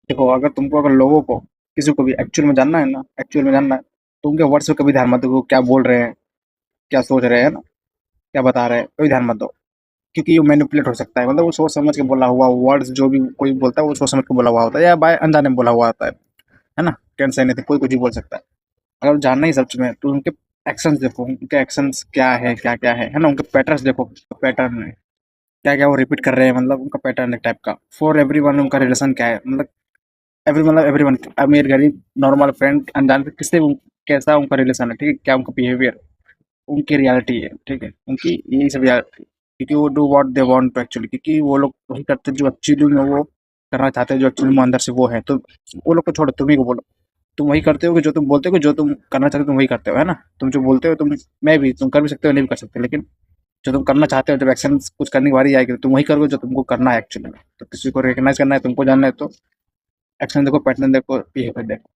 देखो, अगर तुमको अगर लोगों को किसी को भी एक्चुअल में जानना है ना, एक्चुअल में जानना है, तो उनके वर्ड्स पे कभी ध्यान मत दो, वो क्या बोल रहे हैं, क्या सोच रहे हैं ना, क्या बता रहे हैं, कोई ध्यान मत दो। क्योंकि वो मैनिपुलेट हो सकता है, मतलब वो सोच समझ के बोला हुआ वर्ड्स, जो भी कोई बोलता है वो सोच समझ के बोला हुआ होता है, या बाय अनजाने में बोला हुआ होता है ना। कैन से नहीं, कोई कुछ भी बोल सकता है। अगर जानना ही सच में, तो उनके एक्शंस देखो, उनके एक्शंस क्या क्या है ना, उनके पैटर्न्स देखो, पैटर्न है क्या क्या वो रिपीट कर रहे हैं, मतलब उनका पैटर्न एक टाइप का। फॉर एवरीवन उनका रिलेशन क्या है, मतलब एवरीवन, अमीर गरीब नॉर्मल फ्रेंड अनजान किससे कैसा उनका रिलेशन है, ठीक है, क्या उनका बिहेवियर, उनकी रियलिटी है, ठीक है, उनकी यही सब रियलिटी। क्योंकि वो do what they want to actually, क्योंकि वो लोग वही करते हैं जो एक्चुअली में वो करना चाहते हैं, जो एक्चुअली में अंदर से वो है। तो वो लोग को छोड़ो, तुम ही को बोलो, तुम वही करते हो कि जो तुम बोलते हो, कि जो तुम करना चाहते हो तुम वही करते हो, है ना। तुम जो बोलते हो, मैं भी, तुम कर भी सकते हो, नहीं भी कर सकते, लेकिन जो तुम करना चाहते हो, जब एक्शन कुछ करने की बारी आएगी, तो तुम वही करोगे जो तुमको करना है एक्चुअली में। तो किसी को रिकग्नाइज करना है, तुमको जानना है, तो एक्शन देखो, पैटर्न देखो, बिहेवियर देखो।